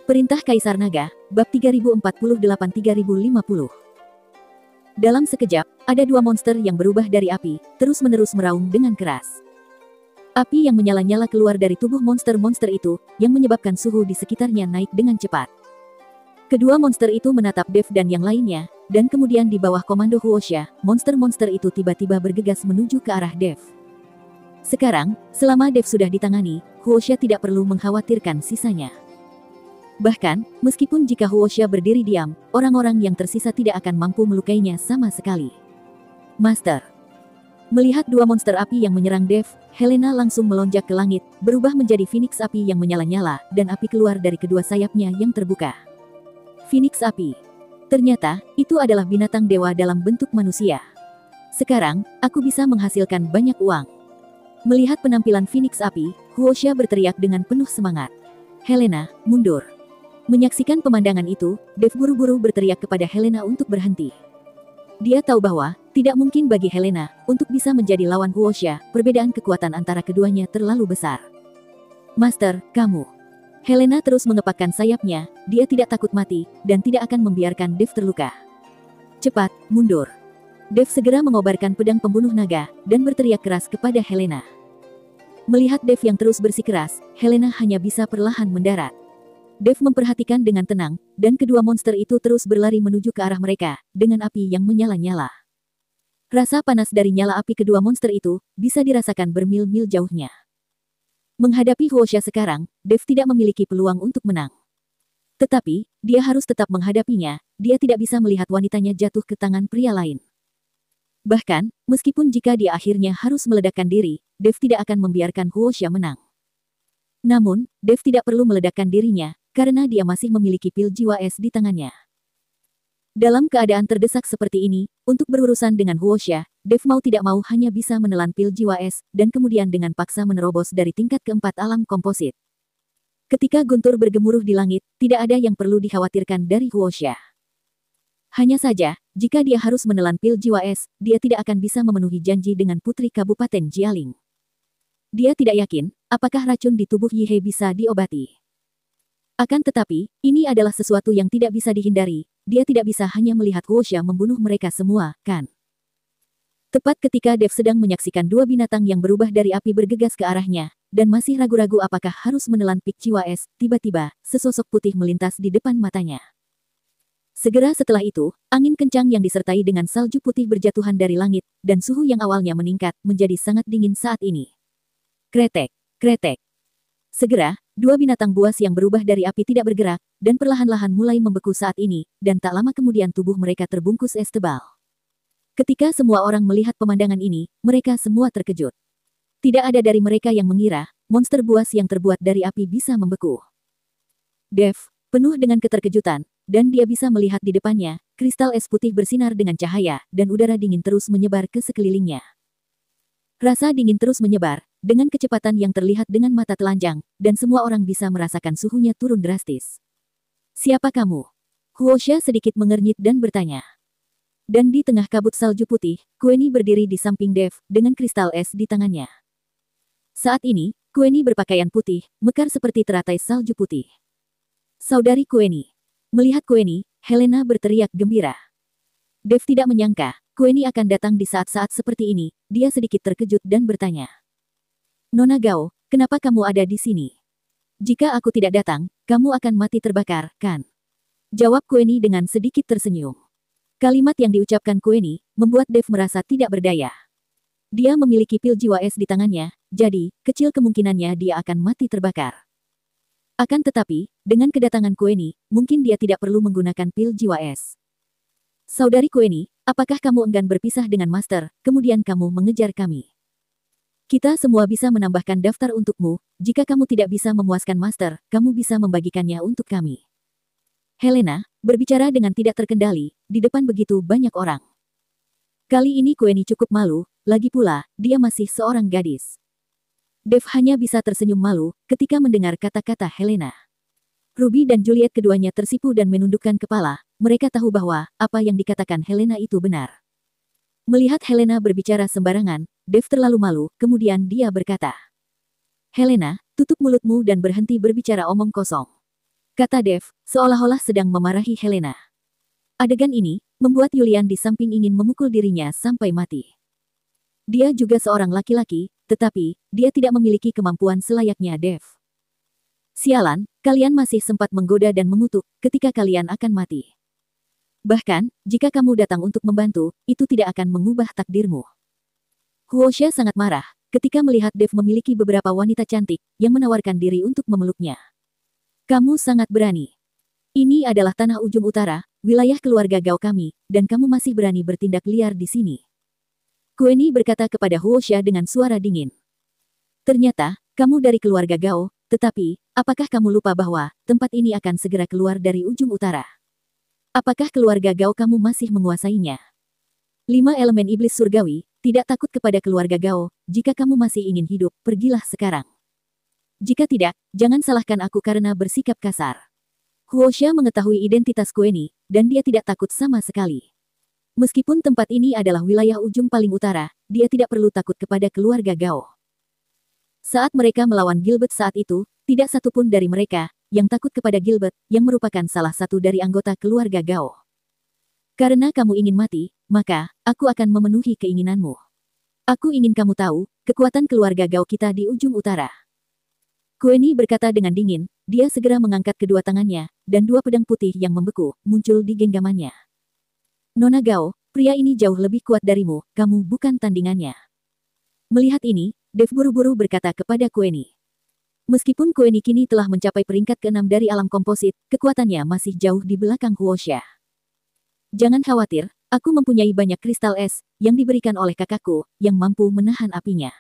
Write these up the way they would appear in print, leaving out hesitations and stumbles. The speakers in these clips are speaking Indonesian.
Perintah Kaisar Naga, Bab 3048-3050. Dalam sekejap, ada dua monster yang berubah dari api, terus-menerus meraung dengan keras. Api yang menyala-nyala keluar dari tubuh monster-monster itu, yang menyebabkan suhu di sekitarnya naik dengan cepat. Kedua monster itu menatap Dev dan yang lainnya, dan kemudian di bawah komando Huosha, monster-monster itu tiba-tiba bergegas menuju ke arah Dev. Sekarang, selama Dev sudah ditangani, Huosha tidak perlu mengkhawatirkan sisanya. Bahkan, meskipun jika Huosha berdiri diam, orang-orang yang tersisa tidak akan mampu melukainya sama sekali. Master. Melihat dua monster api yang menyerang Dev, Helena langsung melonjak ke langit, berubah menjadi Phoenix api yang menyala-nyala, dan api keluar dari kedua sayapnya yang terbuka. Phoenix api. Ternyata, itu adalah binatang dewa dalam bentuk manusia. Sekarang, aku bisa menghasilkan banyak uang. Melihat penampilan Phoenix api, Huosha berteriak dengan penuh semangat. Helena, mundur. Menyaksikan pemandangan itu, Dev buru-buru berteriak kepada Helena untuk berhenti. Dia tahu bahwa, tidak mungkin bagi Helena, untuk bisa menjadi lawan Huosha, perbedaan kekuatan antara keduanya terlalu besar. Master, kamu. Helena terus mengepakkan sayapnya, dia tidak takut mati, dan tidak akan membiarkan Dev terluka. Cepat, mundur. Dev segera mengobarkan pedang pembunuh naga, dan berteriak keras kepada Helena. Melihat Dev yang terus bersikeras, Helena hanya bisa perlahan mendarat. Dev memperhatikan dengan tenang, dan kedua monster itu terus berlari menuju ke arah mereka, dengan api yang menyala-nyala. Rasa panas dari nyala api kedua monster itu, bisa dirasakan bermil-mil jauhnya. Menghadapi Huosha sekarang, Dev tidak memiliki peluang untuk menang. Tetapi, dia harus tetap menghadapinya, dia tidak bisa melihat wanitanya jatuh ke tangan pria lain. Bahkan, meskipun jika dia akhirnya harus meledakkan diri, Dev tidak akan membiarkan Huosha menang. Namun, Dev tidak perlu meledakkan dirinya, karena dia masih memiliki pil jiwa es di tangannya. Dalam keadaan terdesak seperti ini, untuk berurusan dengan Huosha, Dev mau tidak mau hanya bisa menelan pil jiwa es, dan kemudian dengan paksa menerobos dari tingkat keempat alam komposit. Ketika guntur bergemuruh di langit, tidak ada yang perlu dikhawatirkan dari Huosha. Hanya saja, jika dia harus menelan pil jiwa es, dia tidak akan bisa memenuhi janji dengan Putri Kabupaten Jialing. Dia tidak yakin, apakah racun di tubuh Yihe bisa diobati. Akan tetapi, ini adalah sesuatu yang tidak bisa dihindari, dia tidak bisa hanya melihat Huosha membunuh mereka semua, kan? Tepat ketika Dev sedang menyaksikan dua binatang yang berubah dari api bergegas ke arahnya, dan masih ragu-ragu apakah harus menelan pik jiwa es, tiba-tiba, sesosok putih melintas di depan matanya. Segera setelah itu, angin kencang yang disertai dengan salju putih berjatuhan dari langit, dan suhu yang awalnya meningkat, menjadi sangat dingin saat ini. Kretek, kretek. Segera, dua binatang buas yang berubah dari api tidak bergerak, dan perlahan-lahan mulai membeku saat ini, dan tak lama kemudian tubuh mereka terbungkus es tebal. Ketika semua orang melihat pemandangan ini, mereka semua terkejut. Tidak ada dari mereka yang mengira, monster buas yang terbuat dari api bisa membeku. Dev, penuh dengan keterkejutan, dan dia bisa melihat di depannya, kristal es putih bersinar dengan cahaya, dan udara dingin terus menyebar ke sekelilingnya. Rasa dingin terus menyebar, dengan kecepatan yang terlihat dengan mata telanjang, dan semua orang bisa merasakan suhunya turun drastis. Siapa kamu? Huosha sedikit mengernyit dan bertanya. Dan di tengah kabut salju putih, Kueni berdiri di samping Dev, dengan kristal es di tangannya. Saat ini, Kueni berpakaian putih, mekar seperti teratai salju putih. Saudari Kueni. Melihat Kueni, Helena berteriak gembira. Dev tidak menyangka, Kueni akan datang di saat-saat seperti ini, dia sedikit terkejut dan bertanya. Nona Gao, kenapa kamu ada di sini? Jika aku tidak datang, kamu akan mati terbakar, kan? Jawab Kueni dengan sedikit tersenyum. Kalimat yang diucapkan Kueni, membuat Dev merasa tidak berdaya. Dia memiliki pil jiwa es di tangannya, jadi, kecil kemungkinannya dia akan mati terbakar. Akan tetapi, dengan kedatangan Kueni, mungkin dia tidak perlu menggunakan pil jiwa es. Saudari Kueni, apakah kamu enggan berpisah dengan Master, kemudian kamu mengejar kami? Kita semua bisa menambahkan daftar untukmu, jika kamu tidak bisa memuaskan Master, kamu bisa membagikannya untuk kami. Helena, berbicara dengan tidak terkendali, di depan begitu banyak orang. Kali ini Kueni cukup malu, lagi pula, dia masih seorang gadis. Dev hanya bisa tersenyum malu, ketika mendengar kata-kata Helena. Ruby dan Juliet keduanya tersipu dan menundukkan kepala, mereka tahu bahwa, apa yang dikatakan Helena itu benar. Melihat Helena berbicara sembarangan, Dev terlalu malu, kemudian dia berkata. Helena, tutup mulutmu dan berhenti berbicara omong kosong. kata Dev, seolah-olah sedang memarahi Helena. Adegan ini membuat Yulian di samping ingin memukul dirinya sampai mati. Dia juga seorang laki-laki, tetapi dia tidak memiliki kemampuan selayaknya Dev. Sialan, kalian masih sempat menggoda dan mengutuk ketika kalian akan mati. Bahkan, jika kamu datang untuk membantu, itu tidak akan mengubah takdirmu. Huoxia sangat marah ketika melihat Dev memiliki beberapa wanita cantik yang menawarkan diri untuk memeluknya. Kamu sangat berani. Ini adalah tanah ujung utara, wilayah keluarga Gao kami, dan kamu masih berani bertindak liar di sini. Kueni berkata kepada Huoxia dengan suara dingin. Ternyata, kamu dari keluarga Gao, tetapi, apakah kamu lupa bahwa tempat ini akan segera keluar dari ujung utara? Apakah keluarga Gao kamu masih menguasainya? 5 elemen iblis surgawi, tidak takut kepada keluarga Gao, jika kamu masih ingin hidup, pergilah sekarang. Jika tidak, jangan salahkan aku karena bersikap kasar. Huoxia mengetahui identitas Kueni, dan dia tidak takut sama sekali. Meskipun tempat ini adalah wilayah ujung paling utara, dia tidak perlu takut kepada keluarga Gao. Saat mereka melawan Gilbert saat itu, tidak satupun dari mereka yang takut kepada Gilbert, yang merupakan salah satu dari anggota keluarga Gao. Karena kamu ingin mati, maka aku akan memenuhi keinginanmu. Aku ingin kamu tahu kekuatan keluarga Gao kita di ujung utara. Kueni berkata dengan dingin, dia segera mengangkat kedua tangannya, dan 2 pedang putih yang membeku muncul di genggamannya. Nona Gao, pria ini jauh lebih kuat darimu, kamu bukan tandingannya. Melihat ini, Dev buru-buru berkata kepada Kueni. Meskipun Kueni kini telah mencapai peringkat ke-6 dari alam komposit, kekuatannya masih jauh di belakang Huoxia. Jangan khawatir, aku mempunyai banyak kristal es yang diberikan oleh kakakku yang mampu menahan apinya.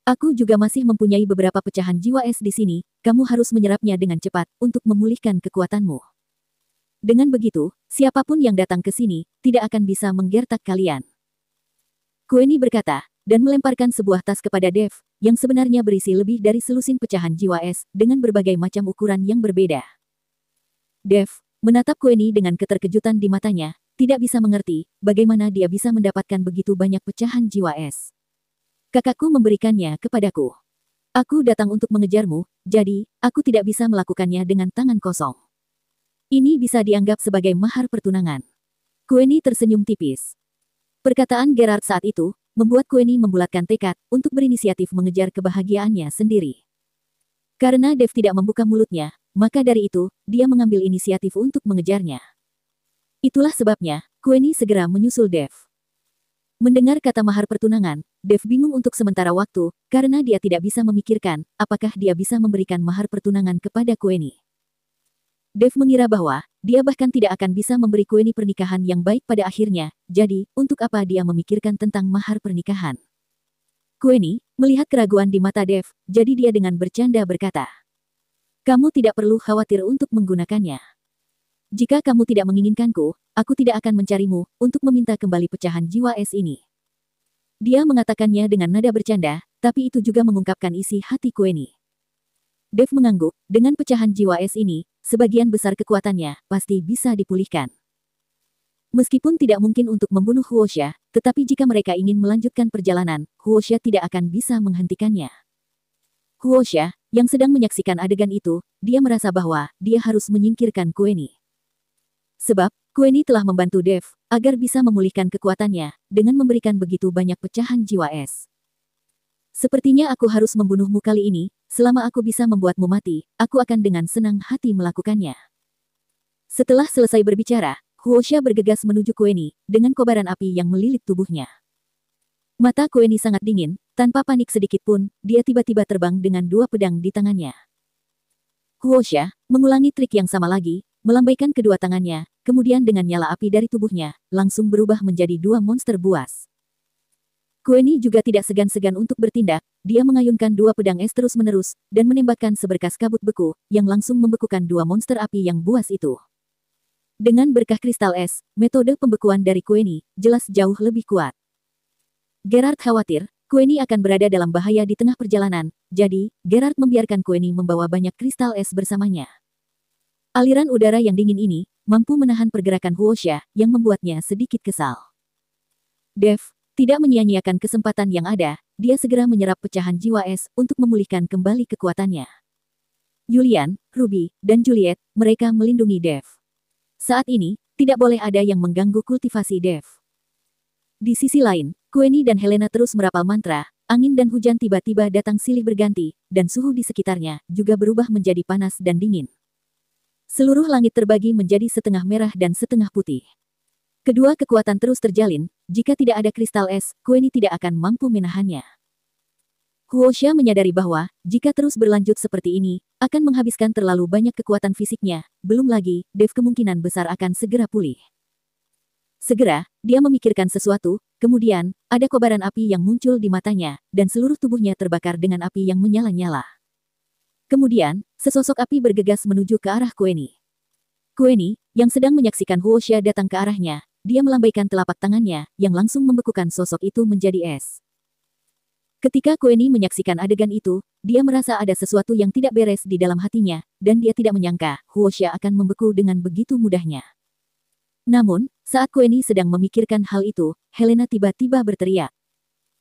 Aku juga masih mempunyai beberapa pecahan jiwa es di sini, kamu harus menyerapnya dengan cepat untuk memulihkan kekuatanmu. Dengan begitu, siapapun yang datang ke sini tidak akan bisa menggertak kalian. Kueni berkata, dan melemparkan sebuah tas kepada Dev, yang sebenarnya berisi lebih dari selusin pecahan jiwa es dengan berbagai macam ukuran yang berbeda. Dev menatap Kueni dengan keterkejutan di matanya, tidak bisa mengerti bagaimana dia bisa mendapatkan begitu banyak pecahan jiwa es. Kakakku memberikannya kepadaku. Aku datang untuk mengejarmu, jadi aku tidak bisa melakukannya dengan tangan kosong. Ini bisa dianggap sebagai mahar pertunangan. Kueni tersenyum tipis. Perkataan Gerard saat itu membuat Kueni membulatkan tekad untuk berinisiatif mengejar kebahagiaannya sendiri. Karena Dev tidak membuka mulutnya, maka dari itu, dia mengambil inisiatif untuk mengejarnya. Itulah sebabnya, Kueni segera menyusul Dev. Mendengar kata mahar pertunangan, Dev bingung untuk sementara waktu, karena dia tidak bisa memikirkan, apakah dia bisa memberikan mahar pertunangan kepada Kueni. Dev mengira bahwa, dia bahkan tidak akan bisa memberi Kueni pernikahan yang baik pada akhirnya, jadi, untuk apa dia memikirkan tentang mahar pernikahan? Kueni melihat keraguan di mata Dev, jadi dia dengan bercanda berkata, kamu tidak perlu khawatir untuk menggunakannya. Jika kamu tidak menginginkanku, aku tidak akan mencarimu untuk meminta kembali pecahan jiwa es ini. Dia mengatakannya dengan nada bercanda, tapi itu juga mengungkapkan isi hati Kueni. Dev mengangguk, dengan pecahan jiwa es ini, sebagian besar kekuatannya pasti bisa dipulihkan. Meskipun tidak mungkin untuk membunuh Huoxia, tetapi jika mereka ingin melanjutkan perjalanan, Huoxia tidak akan bisa menghentikannya. Huoxia, yang sedang menyaksikan adegan itu, dia merasa bahwa dia harus menyingkirkan Kueni. Sebab, Kueni telah membantu Dev agar bisa memulihkan kekuatannya dengan memberikan begitu banyak pecahan jiwa es. Sepertinya aku harus membunuhmu kali ini, selama aku bisa membuatmu mati, aku akan dengan senang hati melakukannya. Setelah selesai berbicara, Huoxia bergegas menuju Kueni, dengan kobaran api yang melilit tubuhnya. Mata Kueni sangat dingin, tanpa panik sedikit pun, dia tiba-tiba terbang dengan 2 pedang di tangannya. Huoxia mengulangi trik yang sama lagi, melambaikan kedua tangannya, kemudian dengan nyala api dari tubuhnya, langsung berubah menjadi 2 monster buas. Kueni juga tidak segan-segan untuk bertindak, dia mengayunkan 2 pedang es terus-menerus, dan menembakkan seberkas kabut beku, yang langsung membekukan 2 monster api yang buas itu. Dengan berkah kristal es, metode pembekuan dari Kueni jelas jauh lebih kuat. Gerard khawatir, Kueni akan berada dalam bahaya di tengah perjalanan, jadi, Gerard membiarkan Kueni membawa banyak kristal es bersamanya. Aliran udara yang dingin ini mampu menahan pergerakan Huoxia yang membuatnya sedikit kesal. Dev tidak menyia-nyiakan kesempatan yang ada, dia segera menyerap pecahan jiwa es untuk memulihkan kembali kekuatannya. Julian, Ruby, dan Juliet, mereka melindungi Dev. Saat ini, tidak boleh ada yang mengganggu kultivasi Dev. Di sisi lain, Queenie dan Helena terus merapal mantra, angin dan hujan tiba-tiba datang silih berganti, dan suhu di sekitarnya juga berubah menjadi panas dan dingin. Seluruh langit terbagi menjadi setengah merah dan setengah putih. Kedua kekuatan terus terjalin, jika tidak ada kristal es, Queenie tidak akan mampu menahannya. Huoxia menyadari bahwa, jika terus berlanjut seperti ini, akan menghabiskan terlalu banyak kekuatan fisiknya, belum lagi, Dev kemungkinan besar akan segera pulih. Segera, dia memikirkan sesuatu, kemudian, ada kobaran api yang muncul di matanya, dan seluruh tubuhnya terbakar dengan api yang menyala-nyala. Kemudian, sesosok api bergegas menuju ke arah Queenie. Queenie, yang sedang menyaksikan Huoxia datang ke arahnya, dia melambaikan telapak tangannya, yang langsung membekukan sosok itu menjadi es. Ketika Queenie menyaksikan adegan itu, dia merasa ada sesuatu yang tidak beres di dalam hatinya, dan dia tidak menyangka, Huoxia akan membeku dengan begitu mudahnya. Namun, saat Queenie sedang memikirkan hal itu, Helena tiba-tiba berteriak.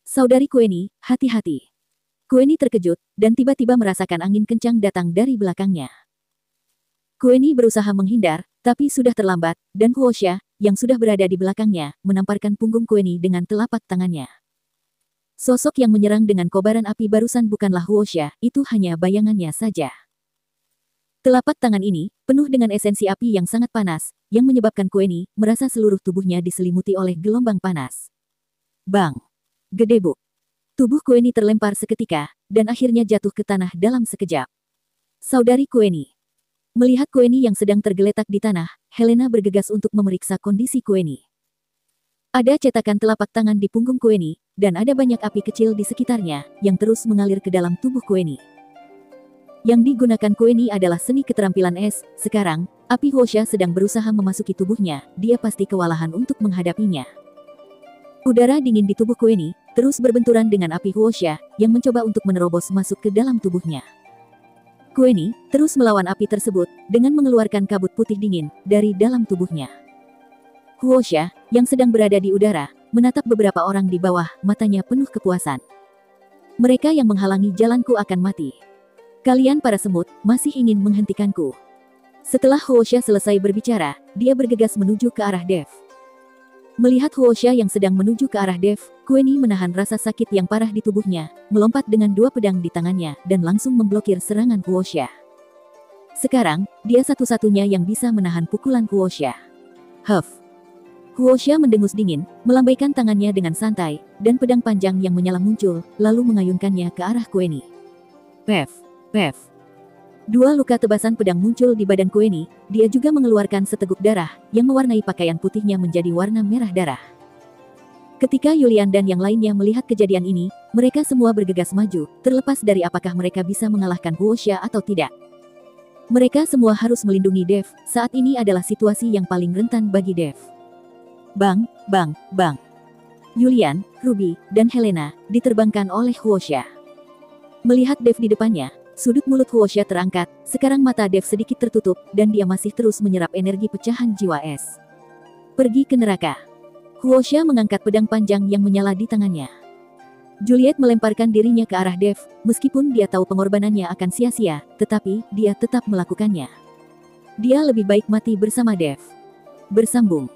Saudari Queenie, hati-hati. Queenie terkejut, dan tiba-tiba merasakan angin kencang datang dari belakangnya. Queenie berusaha menghindar, tapi sudah terlambat, dan Huoxia, yang sudah berada di belakangnya, menamparkan punggung Queenie dengan telapak tangannya. Sosok yang menyerang dengan kobaran api barusan bukanlah Huoxia, itu hanya bayangannya saja. Telapak tangan ini, penuh dengan esensi api yang sangat panas, yang menyebabkan Queenie merasa seluruh tubuhnya diselimuti oleh gelombang panas. Bang! Gedebuk! Tubuh Queenie terlempar seketika, dan akhirnya jatuh ke tanah dalam sekejap. Saudari Queenie. Melihat Queenie yang sedang tergeletak di tanah, Helena bergegas untuk memeriksa kondisi Queenie. Ada cetakan telapak tangan di punggung Queenie, dan ada banyak api kecil di sekitarnya, yang terus mengalir ke dalam tubuh Queenie. Yang digunakan Queenie adalah seni keterampilan es. Sekarang, api Huoxia sedang berusaha memasuki tubuhnya, dia pasti kewalahan untuk menghadapinya. Udara dingin di tubuh Queenie terus berbenturan dengan api Huoxia, yang mencoba untuk menerobos masuk ke dalam tubuhnya. Queenie terus melawan api tersebut, dengan mengeluarkan kabut putih dingin dari dalam tubuhnya. Huoxia, yang sedang berada di udara, menatap beberapa orang di bawah, matanya penuh kepuasan. Mereka yang menghalangi jalanku akan mati. Kalian para semut, masih ingin menghentikanku. Setelah Huoxia selesai berbicara, dia bergegas menuju ke arah Dev. Melihat Huoxia yang sedang menuju ke arah Dev, Queenie menahan rasa sakit yang parah di tubuhnya, melompat dengan dua pedang di tangannya, dan langsung memblokir serangan Huoxia. Sekarang, dia satu-satunya yang bisa menahan pukulan Huoxia. Huff! Huoxia mendengus dingin, melambaikan tangannya dengan santai, dan pedang panjang yang menyala muncul, lalu mengayunkannya ke arah Queenie. Pev! Pev. Dua luka tebasan pedang muncul di badan Queenie, dia juga mengeluarkan seteguk darah, yang mewarnai pakaian putihnya menjadi warna merah darah. Ketika Julian dan yang lainnya melihat kejadian ini, mereka semua bergegas maju, terlepas dari apakah mereka bisa mengalahkan Huoxia atau tidak. Mereka semua harus melindungi Dev, saat ini adalah situasi yang paling rentan bagi Dev. Bang, bang, bang. Julian, Ruby, dan Helena, diterbangkan oleh Huoxia. Melihat Dev di depannya, sudut mulut Huoxia terangkat, sekarang mata Dev sedikit tertutup, dan dia masih terus menyerap energi pecahan jiwa es. Pergi ke neraka. Huoxia mengangkat pedang panjang yang menyala di tangannya. Juliet melemparkan dirinya ke arah Dev, meskipun dia tahu pengorbanannya akan sia-sia, tetapi dia tetap melakukannya. Dia lebih baik mati bersama Dev. Bersambung.